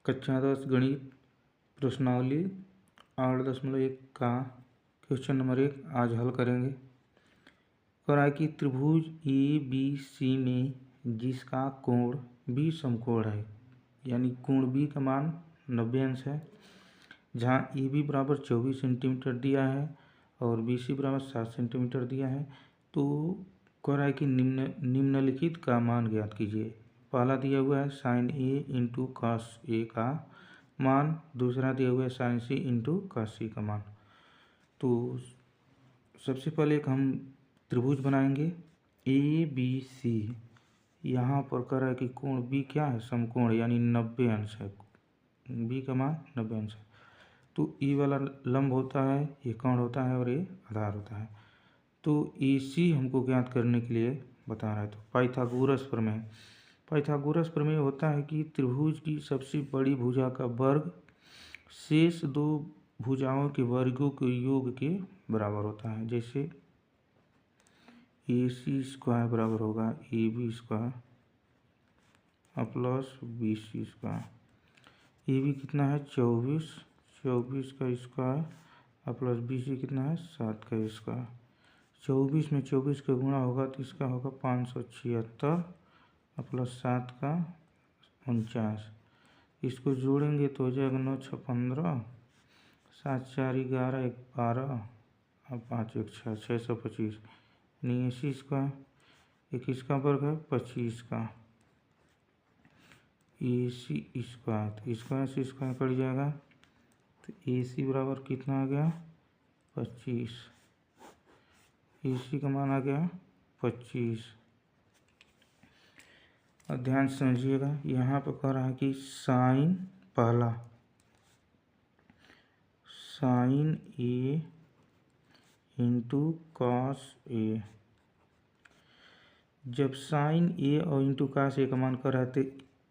कक्षा 10 गणित प्रश्नावली 8.1 का क्वेश्चन नंबर 1 आज हल करेंगे। कह रहा है कि त्रिभुज ए बी सी में जिसका कोण बी समकोण है, यानी कोण बी का मान 90 अंश है, जहाँ ए बी बराबर 24 सेंटीमीटर दिया है और बी सी बराबर 7 सेंटीमीटर दिया है। तो कह रहा है कि निम्नलिखित का मान ज्ञात कीजिए। पहला दिया हुआ है sign A into cos A का मान, दूसरा दिया हुआ है साइन सी इंटू कॉस सी का मान। तो सबसे पहले एक हम त्रिभुज बनाएंगे ए बी सी। यहाँ पर कह रहा है कि कोण बी क्या है, समकोण, यानी 90 अंश है। बी का मान 90 अंश है। तो ई वाला लंब होता है, ये कोण होता है और ये आधार होता है। तो ए सी हमको ज्ञात करने के लिए बता रहा है। तो पाइथागोरस प्रमेय, पाइथागोरस प्रमेय होता है कि त्रिभुज की सबसे बड़ी भुजा का वर्ग शेष दो भुजाओं के वर्गों के योग के बराबर होता है। जैसे ए सी स्क्वायर बराबर होगा A B square plus B C square. A B कितना है 24, 24 का स्क्वायर प्लस बी सी कितना है 7 का स्क्वायर। 24 में 24 का गुणा होगा तो इसका होगा 576 प्लस 7 का 49। इसको जोड़ेंगे तो हो जाएगा 9 6 15, 7 4 11 1 12 और 5 1 6 625। 89 स्क्वायर, 21 का वर्ग है 25 का ए सी स्क्वायर, तो स्क्वायर से स्क्वायर कट जाएगा तो ए सी बराबर कितना आ गया 25। ए सी का मान आ गया 25। और ध्यान से समझिएगा, यहाँ पर कह रहा है कि साइन पहला sign A into cos A. जब साइन ए और इंटू कॉस ए का मान कर रहा है तो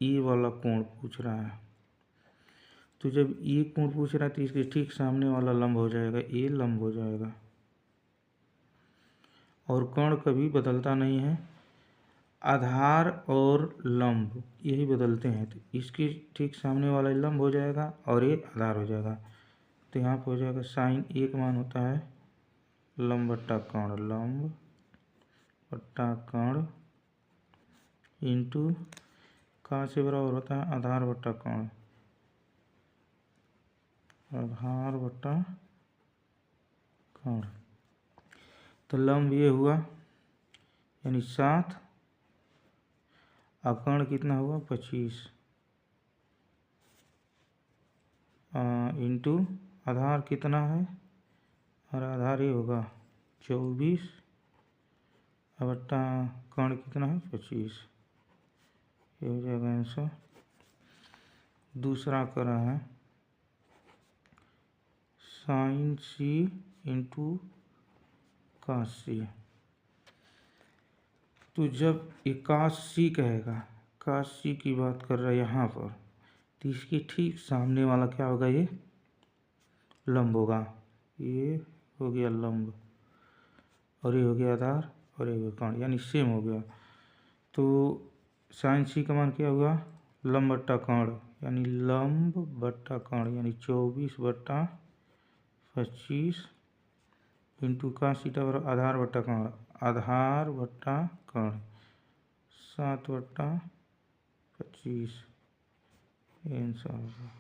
ए वाला कोण पूछ रहा है। तो जब ए कोण पूछ रहा है तो इसके ठीक सामने वाला लंब हो जाएगा, ए लंब हो जाएगा। और कोण कभी बदलता नहीं है, आधार और लंब यही बदलते हैं। तो इसके ठीक सामने वाला लंब हो जाएगा और ये आधार हो जाएगा। तो यहाँ पर हो जाएगा साइन ए का मान होता है लंब बट्टा कोण, लंब बट्टा कोण इंटू कॉस से बराबर होता है आधार बट्टा कोण, आधार बट्टा कोण। तो लंब ये हुआ यानी 7 और कोण कितना हुआ 25 इंटू आधार कितना है, और आधार ये होगा 24 बट्टा कोण कितना है 25। ये हो जाएगा आंसर। दूसरा करा है साइन सी इंटू कॉस सी। तो जब ये कॉस सी कहेगा, कॉस सी की बात कर रहा है यहाँ पर, तो इसके ठीक सामने वाला क्या होगा, ये लंब होगा। ये हो गया लंब और ये हो गया आधार और ये हो गया कोण, यानी सेम हो गया। तो साइन सी का मान क्या हुआ लंब बट्टा कोण, यानी लंब बट्टा कोण, यानी 24 बट्टा 25 इंटू कॉस थीटा बराबर आधार बट्टा कोण, आधार बट्टा कोण 7 बट्टा 25 आंसर होगा।